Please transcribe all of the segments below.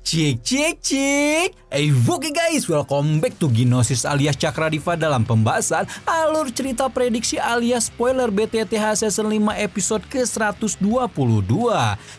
Cik. Oke guys, welcome back to Gnosis alias Cakradiva dalam pembahasan alur cerita prediksi alias spoiler BTTH Season 5 episode ke-122.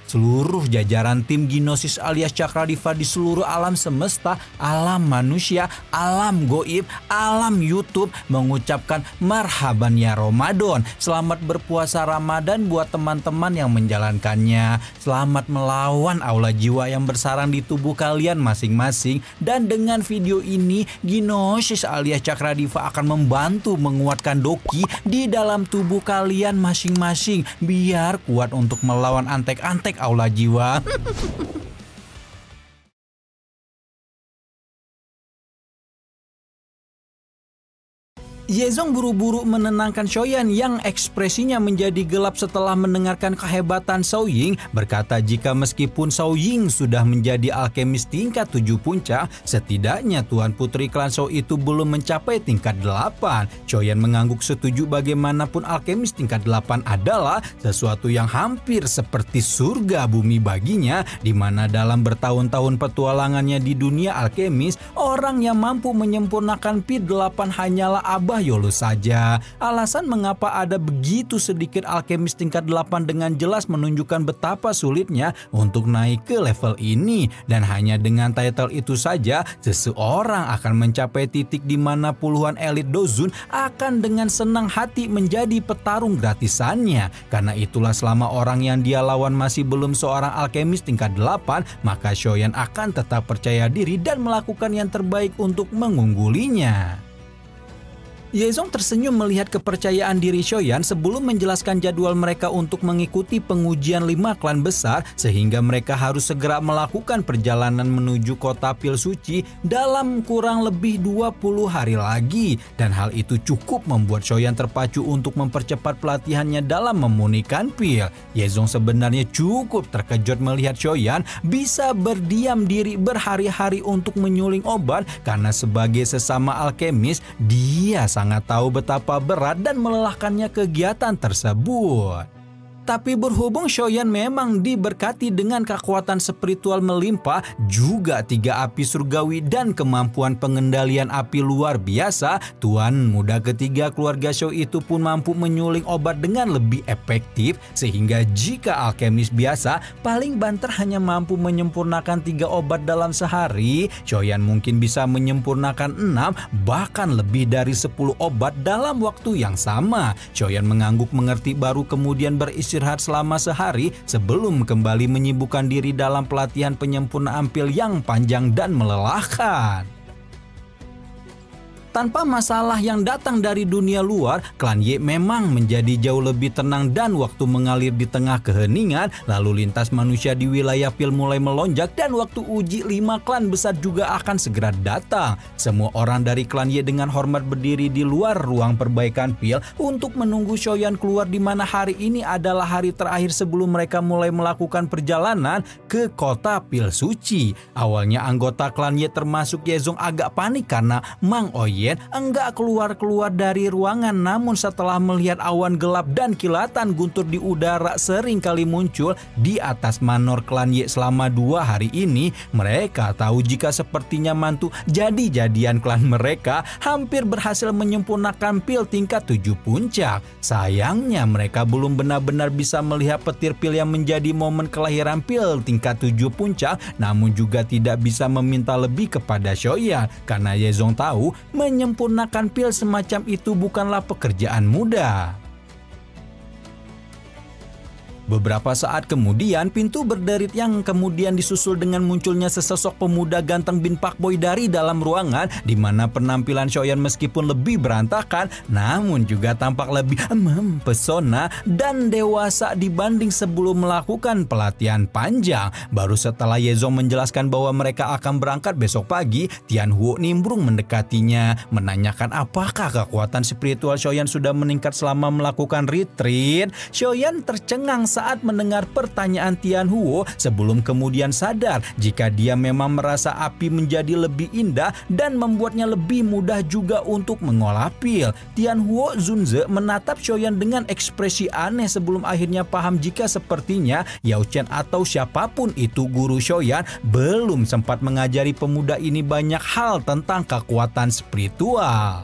Seluruh jajaran tim Gnosis alias Cakradiva di seluruh alam semesta, alam manusia, alam goib, alam YouTube mengucapkan marhaban ya Ramadan. Selamat berpuasa Ramadan buat teman-teman yang menjalankannya. Selamat melawan aula jiwa yang bersarang di tubuh kalian masing-masing. Dan dengan video ini, Gnosis alias Cakradiva akan membantu menguatkan doki di dalam tubuh kalian masing-masing biar kuat untuk melawan antek-antek aula jiwa. Yezong buru-buru menenangkan Shoyan yang ekspresinya menjadi gelap setelah mendengarkan kehebatan Shao Ying, berkata jika meskipun Shao Ying sudah menjadi alkemis tingkat 7 puncak, setidaknya Tuan Putri Klan Shao itu belum mencapai tingkat 8. Shoyan mengangguk setuju bagaimanapun alkemis tingkat 8 adalah sesuatu yang hampir seperti surga bumi baginya, di mana dalam bertahun-tahun petualangannya di dunia alkemis, orang yang mampu menyempurnakan P8 hanyalah Abah Yolo saja. Alasan mengapa ada begitu sedikit alkemis tingkat 8 dengan jelas menunjukkan betapa sulitnya untuk naik ke level ini, dan hanya dengan title itu saja seseorang akan mencapai titik di mana puluhan elit Dozun akan dengan senang hati menjadi petarung gratisannya. Karena itulah selama orang yang dia lawan masih belum seorang alkemis tingkat 8, maka Shoyan akan tetap percaya diri dan melakukan yang terbaik untuk mengunggulinya. Yezong tersenyum melihat kepercayaan diri Shoyan sebelum menjelaskan jadwal mereka untuk mengikuti pengujian 5 klan besar, sehingga mereka harus segera melakukan perjalanan menuju kota Pil Suci dalam kurang lebih 20 hari lagi. Dan hal itu cukup membuat Shoyan terpacu untuk mempercepat pelatihannya dalam memunikan pil. Yezong sebenarnya cukup terkejut melihat Shoyan bisa berdiam diri berhari-hari untuk menyuling obat, karena sebagai sesama alkemis dia sangat tahu betapa berat dan melelahkannya kegiatan tersebut. Tapi berhubung Shoyan memang diberkati dengan kekuatan spiritual melimpah, juga 3 api surgawi dan kemampuan pengendalian api luar biasa, tuan muda ketiga keluarga Shao itu pun mampu menyuling obat dengan lebih efektif, sehingga jika alkemis biasa paling banter hanya mampu menyempurnakan 3 obat dalam sehari, Shoyan mungkin bisa menyempurnakan 6 bahkan lebih dari 10 obat dalam waktu yang sama. Shoyan mengangguk mengerti, baru kemudian beristirahat selama sehari sebelum kembali menyibukkan diri dalam pelatihan penyempurnaan pil yang panjang dan melelahkan. Tanpa masalah yang datang dari dunia luar, klan Ye memang menjadi jauh lebih tenang dan waktu mengalir di tengah keheningan. Lalu lintas manusia di wilayah pil mulai melonjak dan waktu uji 5 klan besar juga akan segera datang. Semua orang dari klan Ye dengan hormat berdiri di luar ruang perbaikan pil untuk menunggu Shoyan keluar, di mana hari ini adalah hari terakhir sebelum mereka mulai melakukan perjalanan ke kota Pil Suci. Awalnya anggota klan Ye termasuk Yezong agak panik karena Mang Oyen enggak keluar-keluar dari ruangan, namun setelah melihat awan gelap dan kilatan guntur di udara sering kali muncul di atas manor klan Ye selama 2 hari ini, mereka tahu jika sepertinya mantu jadi-jadian klan mereka hampir berhasil menyempurnakan pil tingkat 7 puncak. Sayangnya mereka belum benar-benar bisa melihat petir pil yang menjadi momen kelahiran pil tingkat 7 puncak, namun juga tidak bisa meminta lebih kepada Shoyan karena Yezong tahu menyempurnakan pil semacam itu bukanlah pekerjaan mudah. Beberapa saat kemudian, pintu berderit yang kemudian disusul dengan munculnya sesosok pemuda ganteng bin Pak Boy dari dalam ruangan, di mana penampilan Shoyan meskipun lebih berantakan, namun juga tampak lebih mempesona dan dewasa dibanding sebelum melakukan pelatihan panjang. Baru setelah Yezong menjelaskan bahwa mereka akan berangkat besok pagi, Tian Huo nimbrung mendekatinya, menanyakan apakah kekuatan spiritual Shoyan sudah meningkat selama melakukan retreat. Shoyan tercengang saat saat mendengar pertanyaan Tianhuo sebelum kemudian sadar jika dia memang merasa api menjadi lebih indah dan membuatnya lebih mudah juga untuk mengolah pil. Tianhuo Zunze menatap Xiaoyan dengan ekspresi aneh sebelum akhirnya paham jika sepertinya Yao Chen atau siapapun itu guru Xiaoyan belum sempat mengajari pemuda ini banyak hal tentang kekuatan spiritual.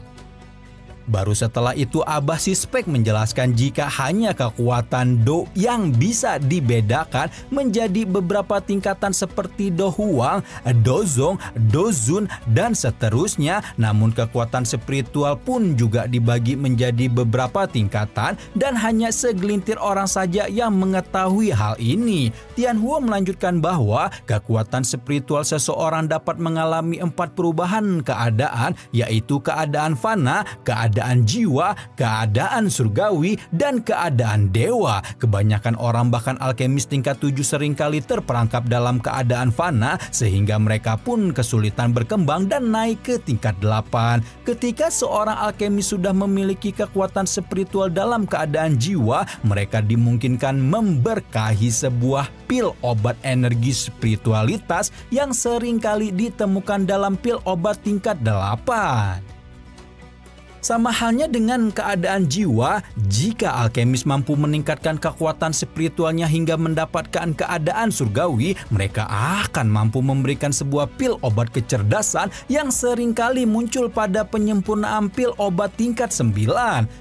Baru setelah itu Abah Sispek menjelaskan jika hanya kekuatan Do yang bisa dibedakan menjadi beberapa tingkatan seperti Do Huang, Do Zong, Do Zun, dan seterusnya. Namun kekuatan spiritual pun juga dibagi menjadi beberapa tingkatan dan hanya segelintir orang saja yang mengetahui hal ini. Tianhuo melanjutkan bahwa kekuatan spiritual seseorang dapat mengalami 4 perubahan keadaan, yaitu keadaan fana, keadaan jiwa, keadaan surgawi, dan keadaan dewa. Kebanyakan orang bahkan alkemis tingkat 7 seringkali terperangkap dalam keadaan fana sehingga mereka pun kesulitan berkembang dan naik ke tingkat 8. Ketika seorang alkemis sudah memiliki kekuatan spiritual dalam keadaan jiwa, mereka dimungkinkan memberkahi sebuah pil obat energi spiritualitas yang seringkali ditemukan dalam pil obat tingkat 8. Sama halnya dengan keadaan jiwa, jika alkemis mampu meningkatkan kekuatan spiritualnya hingga mendapatkan keadaan surgawi, mereka akan mampu memberikan sebuah pil obat kecerdasan yang seringkali muncul pada penyempurnaan pil obat tingkat 9.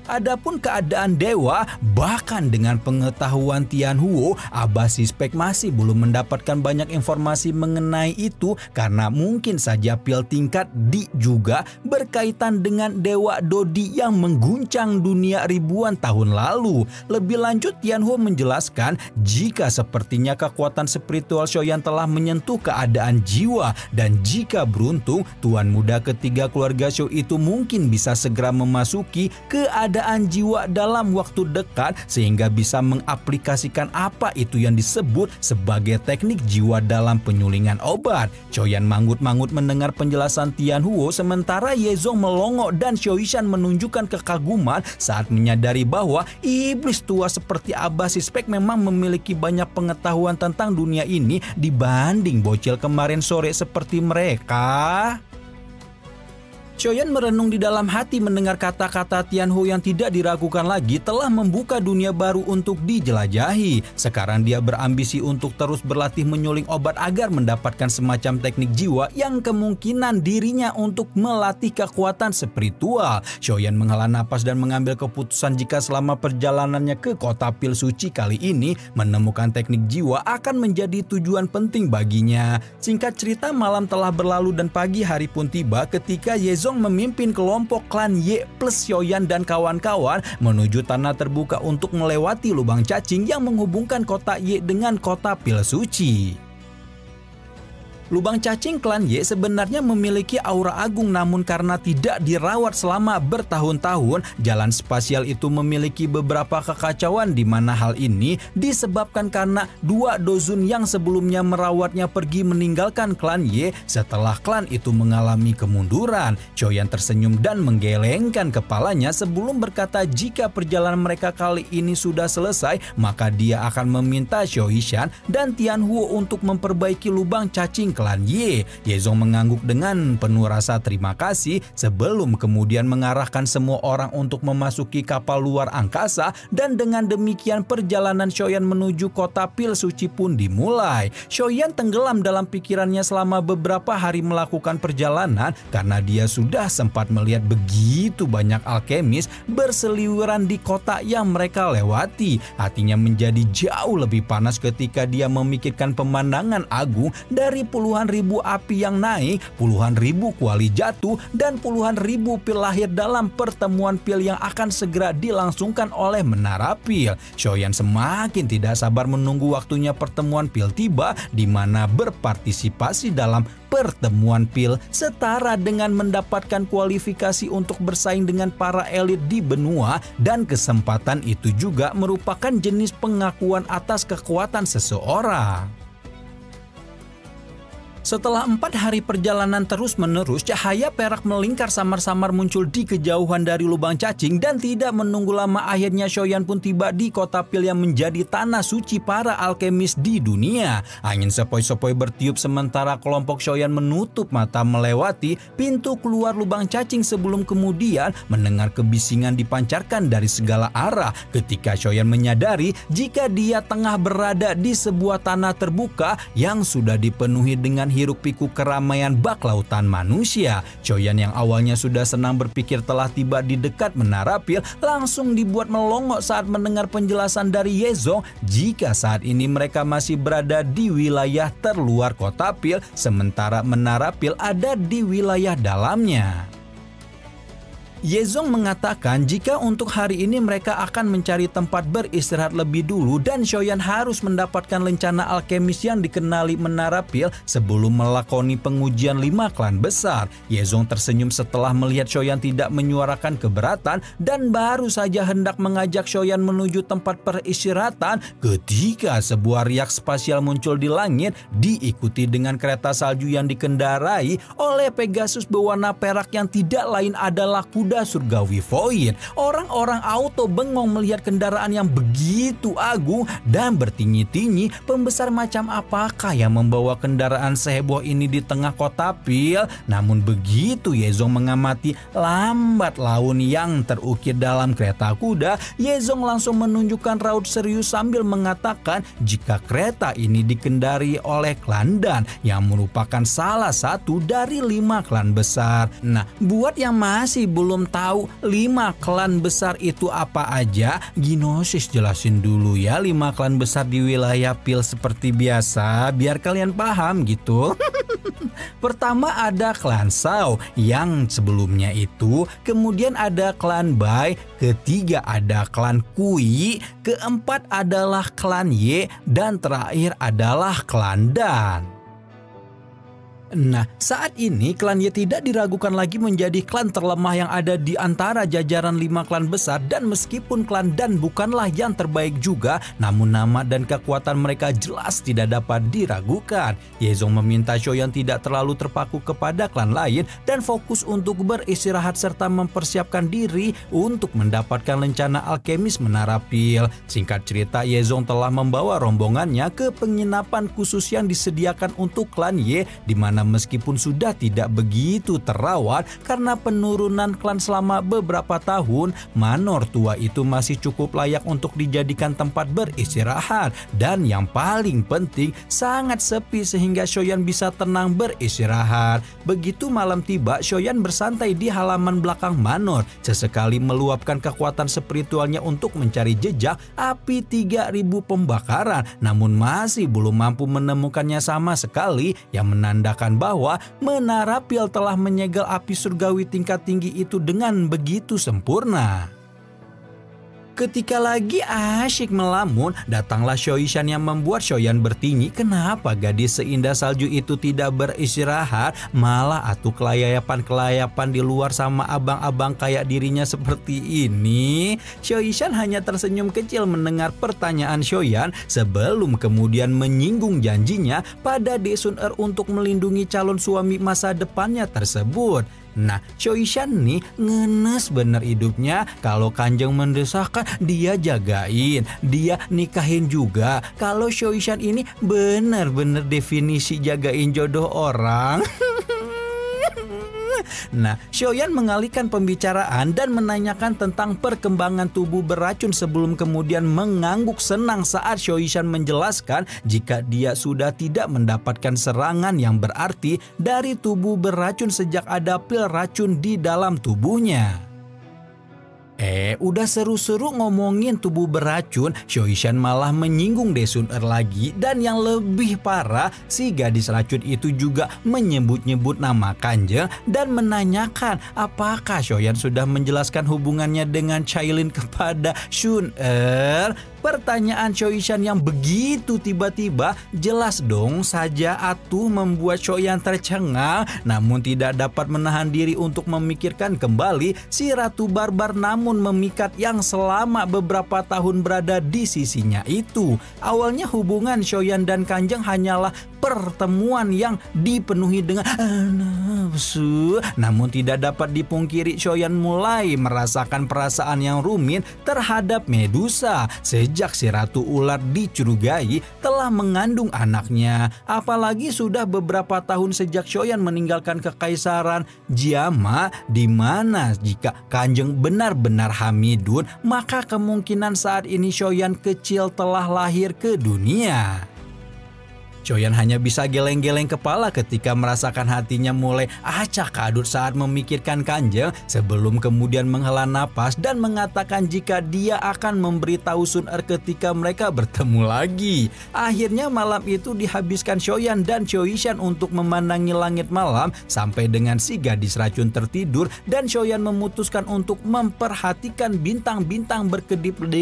Adapun keadaan dewa, bahkan dengan pengetahuan Tianhuo, Abah Sispek masih belum mendapatkan banyak informasi mengenai itu karena mungkin saja pil tingkat D juga berkaitan dengan dewa Dodi yang mengguncang dunia ribuan tahun lalu. Lebih lanjut, Tianhuo menjelaskan jika sepertinya kekuatan spiritual Xiaoyan telah menyentuh keadaan jiwa dan jika beruntung, tuan muda ketiga keluarga Xiao itu mungkin bisa segera memasuki keadaan jiwa dalam waktu dekat sehingga bisa mengaplikasikan apa itu yang disebut sebagai teknik jiwa dalam penyulingan obat. Xiaoyan manggut-manggut mendengar penjelasan Tianhuo sementara Yezong melongo dan Xiaoyishan menunjukkan kekaguman saat menyadari bahwa iblis tua seperti Abah Sispek memang memiliki banyak pengetahuan tentang dunia ini dibanding bocil kemarin sore seperti mereka. Xiaoyan merenung di dalam hati mendengar kata-kata Tianhuo yang tidak diragukan lagi telah membuka dunia baru untuk dijelajahi. Sekarang dia berambisi untuk terus berlatih menyuling obat agar mendapatkan semacam teknik jiwa yang kemungkinan dirinya untuk melatih kekuatan spiritual. Xiaoyan menghela napas dan mengambil keputusan jika selama perjalanannya ke kota pil suci kali ini menemukan teknik jiwa akan menjadi tujuan penting baginya. Singkat cerita, malam telah berlalu dan pagi hari pun tiba ketika Yezong memimpin kelompok klan Ye plus Xiaoyan dan kawan-kawan menuju tanah terbuka untuk melewati lubang cacing yang menghubungkan kota Ye dengan kota pil suci. Lubang cacing klan Ye sebenarnya memiliki aura agung, namun karena tidak dirawat selama bertahun-tahun, jalan spasial itu memiliki beberapa kekacauan di mana hal ini disebabkan karena dua dozun yang sebelumnya merawatnya pergi meninggalkan klan Ye setelah klan itu mengalami kemunduran. Xiaoyan tersenyum dan menggelengkan kepalanya sebelum berkata jika perjalanan mereka kali ini sudah selesai, maka dia akan meminta Xiaoyishan dan Tianhuo untuk memperbaiki lubang cacing klan Ye. Yezong mengangguk dengan penuh rasa terima kasih sebelum kemudian mengarahkan semua orang untuk memasuki kapal luar angkasa dan dengan demikian perjalanan Xiaoyan menuju kota pil suci pun dimulai. Xiaoyan tenggelam dalam pikirannya selama beberapa hari melakukan perjalanan karena dia sudah sempat melihat begitu banyak alkemis berseliweran di kota yang mereka lewati. Hatinya menjadi jauh lebih panas ketika dia memikirkan pemandangan agung dari puluhan ribu api yang naik, puluhan ribu kuali jatuh, dan puluhan ribu pil lahir dalam pertemuan pil yang akan segera dilangsungkan oleh menara pil. Xiaoyan semakin tidak sabar menunggu waktunya pertemuan pil tiba, di mana berpartisipasi dalam pertemuan pil setara dengan mendapatkan kualifikasi untuk bersaing dengan para elit di benua, dan kesempatan itu juga merupakan jenis pengakuan atas kekuatan seseorang. Setelah 4 hari perjalanan terus-menerus, cahaya perak melingkar samar-samar muncul di kejauhan dari lubang cacing dan tidak menunggu lama akhirnya Shoyan pun tiba di kota Pil yang menjadi tanah suci para alkemis di dunia. Angin sepoi-sepoi bertiup sementara kelompok Shoyan menutup mata melewati pintu keluar lubang cacing sebelum kemudian mendengar kebisingan dipancarkan dari segala arah ketika Shoyan menyadari jika dia tengah berada di sebuah tanah terbuka yang sudah dipenuhi dengan hiruk pikuk keramaian bak lautan manusia. Shoyan yang awalnya sudah senang berpikir telah tiba di dekat Menara Pil langsung dibuat melongo saat mendengar penjelasan dari Yezong jika saat ini mereka masih berada di wilayah terluar kota Pil sementara Menara Pil ada di wilayah dalamnya. Yezong mengatakan jika untuk hari ini mereka akan mencari tempat beristirahat lebih dulu dan Shoyan harus mendapatkan lencana alkemis yang dikenali Menara Pil sebelum melakoni pengujian 5 klan besar. Yezong tersenyum setelah melihat Shoyan tidak menyuarakan keberatan dan baru saja hendak mengajak Shoyan menuju tempat peristirahatan ketika sebuah riak spasial muncul di langit diikuti dengan kereta salju yang dikendarai oleh Pegasus berwarna perak yang tidak lain adalah kuda surgawi Void. Orang-orang auto bengong melihat kendaraan yang begitu agung dan bertinyi-tinyi pembesar macam apakah yang membawa kendaraan seheboh ini di tengah kota Pil. Namun begitu Yezong mengamati lambat laun yang terukir dalam kereta kuda, Yezong langsung menunjukkan raut serius sambil mengatakan jika kereta ini dikendari oleh klan Dan yang merupakan salah satu dari 5 klan besar. Nah, buat yang masih belum tahu 5 klan besar itu apa aja, Gnosis jelasin dulu ya 5 klan besar di wilayah Pil seperti biasa biar kalian paham gitu. Pertama ada klan Shao yang sebelumnya itu, kemudian ada klan Bai, ketiga ada klan Kui, keempat adalah klan Ye, dan terakhir adalah klan Dan. Nah, saat ini klan Ye tidak diragukan lagi menjadi klan terlemah yang ada di antara jajaran 5 klan besar dan meskipun klan Dan bukanlah yang terbaik juga, namun nama dan kekuatan mereka jelas tidak dapat diragukan. Yezong meminta Shoyan tidak terlalu terpaku kepada klan lain dan fokus untuk beristirahat serta mempersiapkan diri untuk mendapatkan lencana alkemis Menara Pil. Singkat cerita, Yezong telah membawa rombongannya ke penginapan khusus yang disediakan untuk klan Ye di mana meskipun sudah tidak begitu terawat karena penurunan klan selama beberapa tahun, manor tua itu masih cukup layak untuk dijadikan tempat beristirahat dan yang paling penting sangat sepi sehingga Shoyan bisa tenang beristirahat. Begitu malam tiba, Shoyan bersantai di halaman belakang manor, sesekali meluapkan kekuatan spiritualnya untuk mencari jejak api 3000 pembakaran, namun masih belum mampu menemukannya sama sekali yang menandakan bahwa Menara Pil telah menyegel api surgawi tingkat tinggi itu dengan begitu sempurna. Ketika lagi asyik melamun, datanglah Shoishan yang membuat Shoyan bertinyi kenapa gadis seindah salju itu tidak beristirahat, malah atuh kelayapan-kelayapan di luar sama abang-abang kayak dirinya seperti ini. Shoishan hanya tersenyum kecil mendengar pertanyaan Shoyan sebelum kemudian menyinggung janjinya pada Daesun untuk melindungi calon suami masa depannya tersebut. Nah, Shoishan nih ngenes bener hidupnya. Kalau Kanjeng mendesakkan, dia jagain, dia nikahin juga. Kalau Shoishan ini bener-bener definisi jagain jodoh orang. Nah, Shoyan mengalihkan pembicaraan dan menanyakan tentang perkembangan tubuh beracun sebelum kemudian mengangguk senang saat Shoishan menjelaskan jika dia sudah tidak mendapatkan serangan yang berarti dari tubuh beracun sejak ada pil racun di dalam tubuhnya. Udah seru-seru ngomongin tubuh beracun, Shoishan malah menyinggung Daesun lagi dan yang lebih parah, si gadis racun itu juga menyebut-nyebut nama Kanjeng dan menanyakan apakah Shoyan sudah menjelaskan hubungannya dengan Chailin kepada Shun. Pertanyaan Shoishan yang begitu tiba-tiba jelas dong saja atuh membuat Shoyan tercengang, namun tidak dapat menahan diri untuk memikirkan kembali si Ratu Barbar namun memikat yang selama beberapa tahun berada di sisinya itu. Awalnya hubungan Shoyan dan Kanjeng hanyalah pertemuan yang dipenuhi dengan nafsu. Namun tidak dapat dipungkiri, Shoyan mulai merasakan perasaan yang rumit terhadap Medusa sejak si Ratu Ular dicurigai telah mengandung anaknya. Apalagi sudah beberapa tahun sejak Shoyan meninggalkan kekaisaran Jiama, di mana jika Kanjeng benar-benar Hamidun, maka kemungkinan saat ini Shoyan kecil telah lahir ke dunia. Shoyan hanya bisa geleng-geleng kepala ketika merasakan hatinya mulai acak adut saat memikirkan Kanjeng, sebelum kemudian menghela napas dan mengatakan jika dia akan memberitahu Sun Er ketika mereka bertemu lagi. Akhirnya malam itu dihabiskan Shoyan dan Choishan untuk memandangi langit malam sampai dengan si gadis racun tertidur, dan Shoyan memutuskan untuk memperhatikan bintang-bintang berkedip di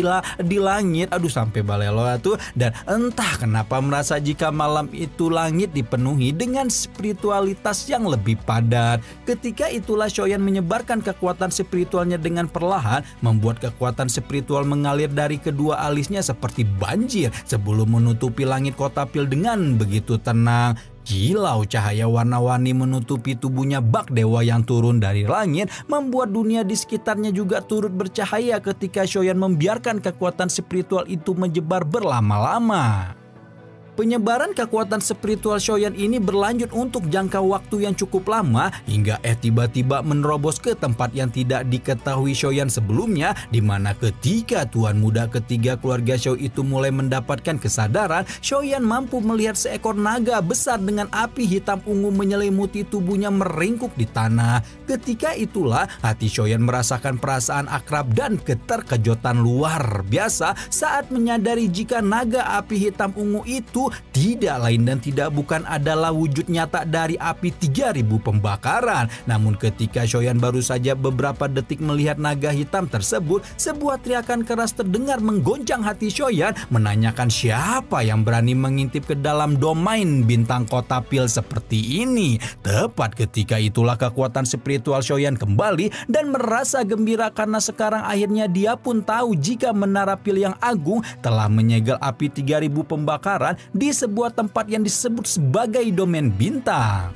langit. Aduh, sampai balelo tuh. Dan entah kenapa merasa jika malam itu langit dipenuhi dengan spiritualitas yang lebih padat. Ketika itulah Shoyan menyebarkan kekuatan spiritualnya dengan perlahan, membuat kekuatan spiritual mengalir dari kedua alisnya seperti banjir sebelum menutupi langit kota Pil dengan begitu tenang. Kilau cahaya warna-warni menutupi tubuhnya bak dewa yang turun dari langit, membuat dunia di sekitarnya juga turut bercahaya ketika Shoyan membiarkan kekuatan spiritual itu menyebar berlama-lama. Penyebaran kekuatan spiritual Shoyan ini berlanjut untuk jangka waktu yang cukup lama hingga tiba-tiba menerobos ke tempat yang tidak diketahui Shoyan sebelumnya, di mana ketika tuan muda ketiga keluarga Shou itu mulai mendapatkan kesadaran, Shoyan mampu melihat seekor naga besar dengan api hitam ungu menyelimuti tubuhnya meringkuk di tanah. Ketika itulah hati Shoyan merasakan perasaan akrab dan keterkejutan luar biasa saat menyadari jika naga api hitam ungu itu tidak lain dan tidak bukan adalah wujud nyata dari api 3000 pembakaran. Namun ketika Shoyan baru saja beberapa detik melihat naga hitam tersebut, sebuah teriakan keras terdengar menggoncang hati Shoyan, menanyakan siapa yang berani mengintip ke dalam domain bintang kota Pil seperti ini. Tepat ketika itulah kekuatan spiritual Shoyan kembali dan merasa gembira karena sekarang akhirnya dia pun tahu jika menara Pil yang agung telah menyegel api 3000 pembakaran di sebuah tempat yang disebut sebagai domain bintang.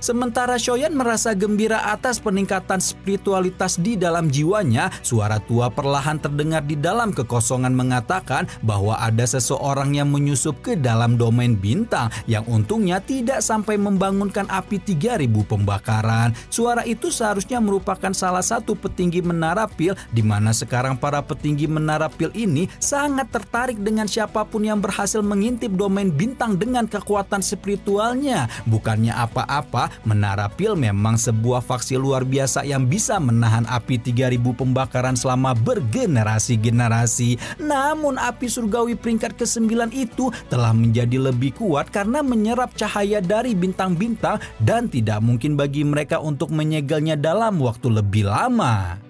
Sementara Shoyan merasa gembira atas peningkatan spiritualitas di dalam jiwanya, suara tua perlahan terdengar di dalam kekosongan mengatakan bahwa ada seseorang yang menyusup ke dalam domain bintang yang untungnya tidak sampai membangunkan api 3000 pembakaran. Suara itu seharusnya merupakan salah satu petinggi menara Pil, di mana sekarang para petinggi menara Pil ini sangat tertarik dengan siapapun yang berhasil mengintip domain bintang dengan kekuatan spiritualnya. Bukannya apa-apa, menara Pil memang sebuah faksi luar biasa yang bisa menahan api 3000 pembakaran selama bergenerasi-generasi. Namun api surgawi peringkat ke-9 itu telah menjadi lebih kuat karena menyerap cahaya dari bintang-bintang dan tidak mungkin bagi mereka untuk menyegelnya dalam waktu lebih lama.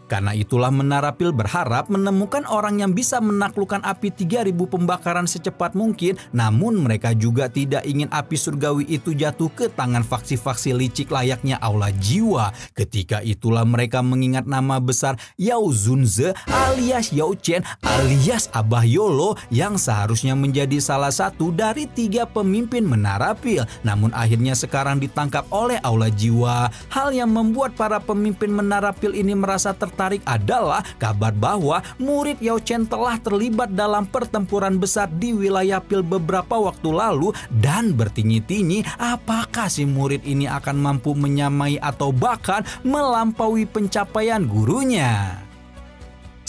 Karena itulah menara Pil berharap menemukan orang yang bisa menaklukkan api 3000 pembakaran secepat mungkin, namun mereka juga tidak ingin api surgawi itu jatuh ke tangan faksi-faksi licik layaknya Aula Jiwa. Ketika itulah mereka mengingat nama besar Yao Zunze alias Yao Chen alias Abah Yolo yang seharusnya menjadi salah satu dari 3 pemimpin menara Pil, namun akhirnya sekarang ditangkap oleh Aula Jiwa. Hal yang membuat para pemimpin menara Pil ini merasa tertarik adalah kabar bahwa murid Yao Chen telah terlibat dalam pertempuran besar di wilayah Pil beberapa waktu lalu dan bertinyi-tinyi apakah si murid ini akan mampu menyamai atau bahkan melampaui pencapaian gurunya.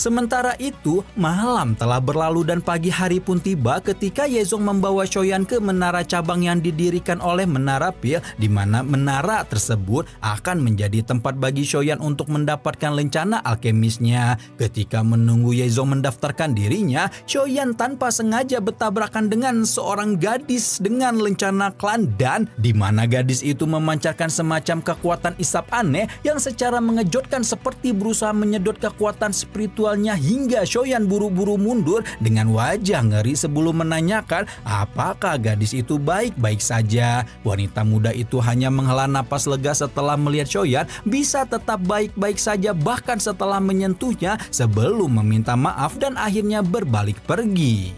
Sementara itu, malam telah berlalu dan pagi hari pun tiba ketika Yezong membawa Shoyan ke menara cabang yang didirikan oleh menara Pil, di mana menara tersebut akan menjadi tempat bagi Shoyan untuk mendapatkan lencana alkemisnya. Ketika menunggu Yezong mendaftarkan dirinya, Shoyan tanpa sengaja bertabrakan dengan seorang gadis dengan lencana klan dan di mana gadis itu memancarkan semacam kekuatan isap aneh yang secara mengejutkan seperti berusaha menyedot kekuatan spiritual hingga Shoyan buru-buru mundur dengan wajah ngeri sebelum menanyakan apakah gadis itu baik-baik saja. Wanita muda itu hanya menghela napas lega setelah melihat Shoyan bisa tetap baik-baik saja bahkan setelah menyentuhnya sebelum meminta maaf dan akhirnya berbalik pergi.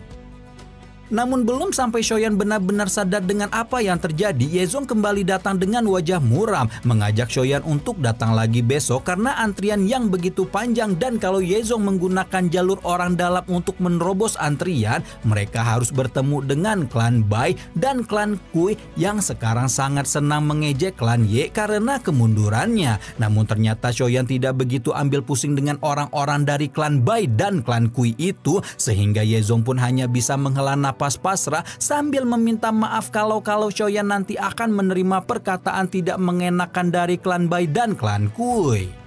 Namun belum sampai Shoyan benar-benar sadar dengan apa yang terjadi, Yezong kembali datang dengan wajah muram, mengajak Shoyan untuk datang lagi besok karena antrian yang begitu panjang, dan kalau Yezong menggunakan jalur orang dalam untuk menerobos antrian, mereka harus bertemu dengan klan Bai dan klan Kui yang sekarang sangat senang mengejek klan Ye karena kemundurannya. Namun ternyata Shoyan tidak begitu ambil pusing dengan orang-orang dari klan Bai dan klan Kui itu, sehingga Yezong pun hanya bisa menghela napas pasrah sambil meminta maaf kalau Shoyan nanti akan menerima perkataan tidak mengenakan dari klan Bai dan klan Kui.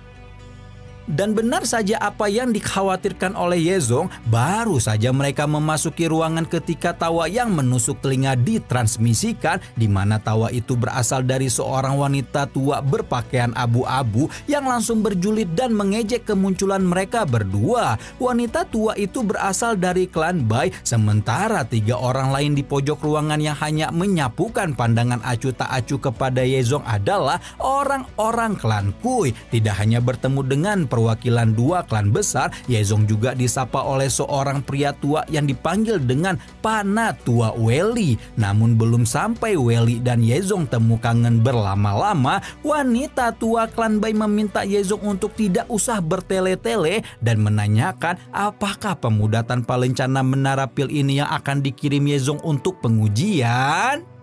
Dan benar saja apa yang dikhawatirkan oleh Yezong, baru saja mereka memasuki ruangan ketika tawa yang menusuk telinga ditransmisikan, di mana tawa itu berasal dari seorang wanita tua berpakaian abu-abu yang langsung berjulit dan mengejek kemunculan mereka berdua. Wanita tua itu berasal dari klan Bai, sementara 3 orang lain di pojok ruangan yang hanya menyapukan pandangan acuh tak acuh kepada Yezong adalah orang-orang klan Kui. Tidak hanya bertemu dengan perwakilan 2 klan besar, Yezong juga disapa oleh seorang pria tua yang dipanggil dengan Pana Tua Weli. Namun belum sampai Weli dan Yezong temu kangen berlama-lama, wanita tua klan Bai meminta Yezong untuk tidak usah bertele-tele dan menanyakan apakah pemuda tanpa lencana menara pil ini yang akan dikirim Yezong untuk pengujian.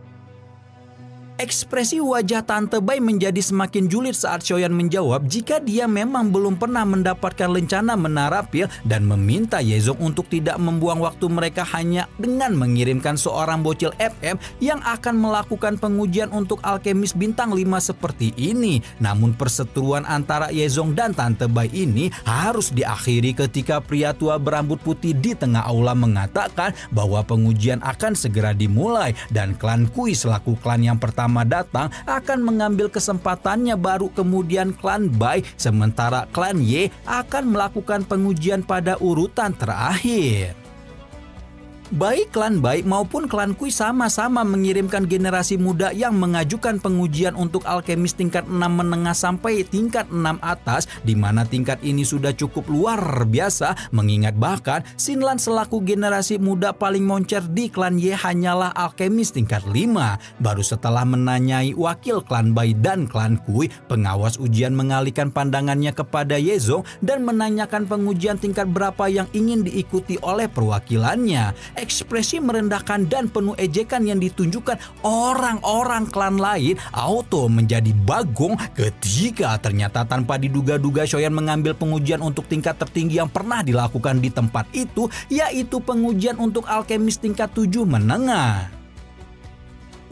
Ekspresi wajah Tante Bai menjadi semakin julid saat Shoyan menjawab jika dia memang belum pernah mendapatkan lencana menara pil dan meminta Yezong untuk tidak membuang waktu mereka hanya dengan mengirimkan seorang bocil FF yang akan melakukan pengujian untuk alkemis bintang 5 seperti ini. Namun perseteruan antara Yezong dan Tante Bai ini harus diakhiri ketika pria tua berambut putih di tengah aula mengatakan bahwa pengujian akan segera dimulai dan klan Kui selaku klan yang pertama datang akan mengambil kesempatannya, baru kemudian klan Bai, sementara klan Ye akan melakukan pengujian pada urutan terakhir. Baik klan Bai maupun klan Kui sama-sama mengirimkan generasi muda yang mengajukan pengujian untuk alkemis tingkat 6 menengah sampai tingkat 6 atas, di mana tingkat ini sudah cukup luar biasa, mengingat bahkan Xinlan selaku generasi muda paling moncer di klan Ye hanyalah alkemis tingkat 5. Baru setelah menanyai wakil klan Bai dan klan Kui, pengawas ujian mengalihkan pandangannya kepada Yezong dan menanyakan pengujian tingkat berapa yang ingin diikuti oleh perwakilannya. Ekspresi merendahkan dan penuh ejekan yang ditunjukkan orang-orang klan lain auto menjadi bagong ketika ternyata tanpa diduga-duga Shoyan mengambil pengujian untuk tingkat tertinggi yang pernah dilakukan di tempat itu, yaitu pengujian untuk alkemis tingkat 7 menengah.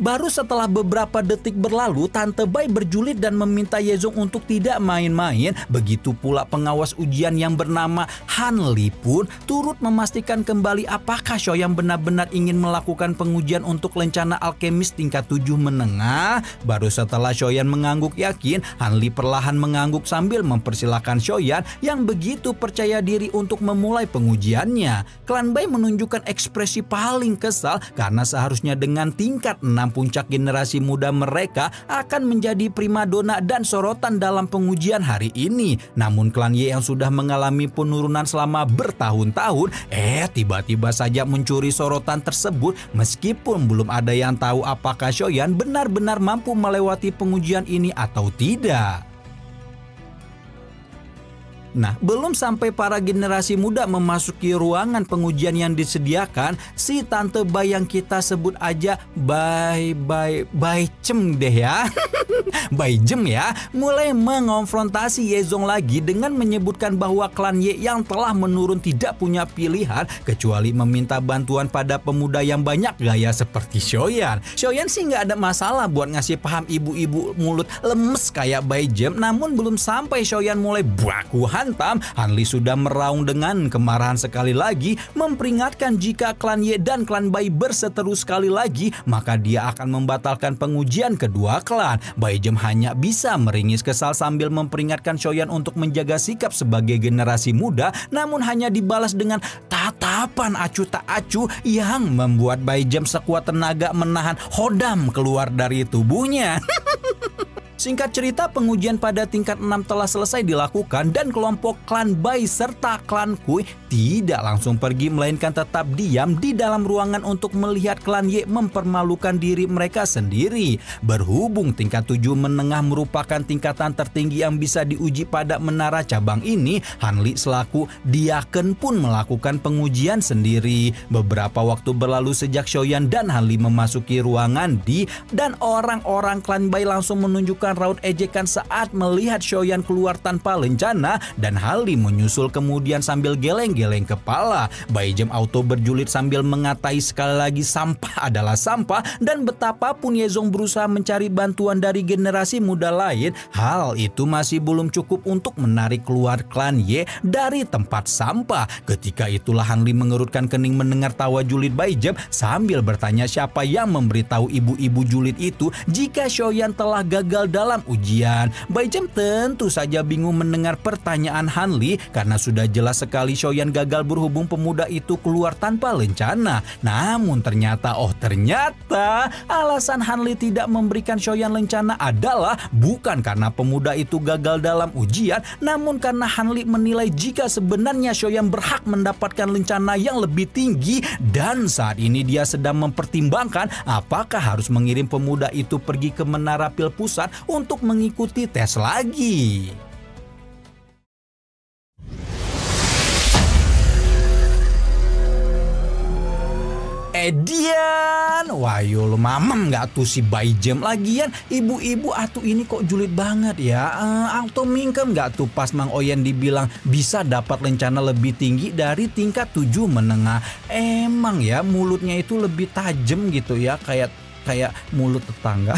Baru setelah beberapa detik berlalu, Tante Bai berjulit dan meminta Yezong untuk tidak main-main. Begitu pula pengawas ujian yang bernama Han Li pun turut memastikan kembali apakah Shoyan benar-benar ingin melakukan pengujian untuk lencana alkemis tingkat 7 menengah. Baru setelah Shoyan mengangguk yakin, Han Li perlahan mengangguk sambil mempersilahkan Shoyan yang begitu percaya diri untuk memulai pengujiannya. Klan Bai menunjukkan ekspresi paling kesal karena seharusnya dengan tingkat 6 puncak generasi muda mereka akan menjadi primadona dan sorotan dalam pengujian hari ini. Namun klan Ye yang sudah mengalami penurunan selama bertahun-tahun, tiba-tiba saja mencuri sorotan tersebut meskipun belum ada yang tahu apakah Shoyan benar-benar mampu melewati pengujian ini atau tidak. Nah, belum sampai para generasi muda memasuki ruangan pengujian yang disediakan, si Tante Bai yang kita sebut aja Bai Cem deh ya. Bai Jem ya, mulai mengonfrontasi Yezong lagi dengan menyebutkan bahwa klan Ye yang telah menurun tidak punya pilihan kecuali meminta bantuan pada pemuda yang banyak gaya seperti Shoyan. Shoyan sih nggak ada masalah buat ngasih paham ibu-ibu mulut lemes kayak Bai Jem, namun belum sampai Shoyan mulai baku hantam, Han Li sudah meraung dengan kemarahan sekali lagi, memperingatkan jika klan Ye dan klan Bai berseteru sekali lagi, maka dia akan membatalkan pengujian kedua klan. Bai Jem hanya bisa meringis kesal sambil memperingatkan Shoyan untuk menjaga sikap sebagai generasi muda, namun hanya dibalas dengan tatapan acuh tak acuh yang membuat Bai Jem sekuat tenaga menahan hodam keluar dari tubuhnya. Singkat cerita, pengujian pada tingkat 6 telah selesai dilakukan dan kelompok klan Bai serta klan Kui tidak langsung pergi melainkan tetap diam di dalam ruangan untuk melihat klan Ye mempermalukan diri mereka sendiri. Berhubung tingkat 7 menengah merupakan tingkatan tertinggi yang bisa diuji pada menara cabang ini, Han Li selaku Diaken pun melakukan pengujian sendiri. Beberapa waktu berlalu sejak Xiaoyan dan Han Li memasuki ruangan dan orang-orang klan Bai langsung menunjukkan raut ejekan saat melihat Xiaoyan keluar tanpa lencana, dan Han Li menyusul kemudian sambil geleng-geleng kepala. Bai Jem auto berjulit sambil mengatai sekali lagi sampah adalah sampah, dan betapapun Ye Zong berusaha mencari bantuan dari generasi muda lain, hal itu masih belum cukup untuk menarik keluar klan Ye dari tempat sampah. Ketika itulah Han Li mengerutkan kening mendengar tawa julid Bai Jem sambil bertanya siapa yang memberitahu ibu-ibu julid itu jika Xiaoyan telah gagal dalam ujian. Bai Jem tentu saja bingung mendengar pertanyaan Han Li karena sudah jelas sekali Xiaoyan gagal berhubung pemuda itu keluar tanpa lencana. Namun ternyata alasan Han Li tidak memberikan Xiaoyan lencana adalah bukan karena pemuda itu gagal dalam ujian, namun karena Han Li menilai jika sebenarnya Xiaoyan berhak mendapatkan lencana yang lebih tinggi, dan saat ini dia sedang mempertimbangkan apakah harus mengirim pemuda itu pergi ke Menara Pil Pusat untuk mengikuti tes lagi. Edian, wah yo lo mamam nggak tuh si Bai Jem lagian ibu-ibu atuh ini kok julid banget ya. Auto mingkem nggak tuh pas Mang Oyen dibilang bisa dapat lencana lebih tinggi dari tingkat 7 menengah. Emang ya mulutnya itu lebih tajam gitu ya, kayak mulut tetangga.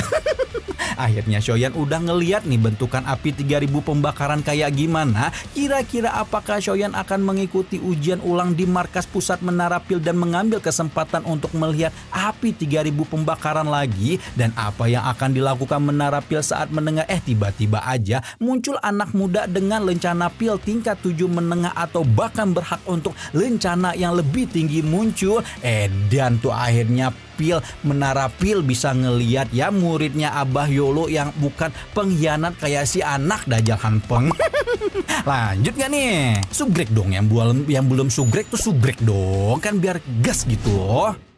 Akhirnya Xiaoyan udah ngeliat nih bentukan api 3000 pembakaran kayak gimana. Kira-kira apakah Xiaoyan akan mengikuti ujian ulang di markas pusat Menara Pil dan mengambil kesempatan untuk melihat api 3000 pembakaran lagi? Dan apa yang akan dilakukan Menara Pil saat mendengar tiba-tiba aja muncul anak muda dengan lencana pil tingkat 7 menengah atau bahkan berhak untuk lencana yang lebih tinggi muncul. Dan tuh akhirnya Menara Pil bisa ngeliat ya muridnya Abah Yolo yang bukan pengkhianat kayak si anak Dajjal Hanpeng. Lanjut gak nih? Subrek dong, yang belum subrek tuh subrek dong kan biar gas gitu loh.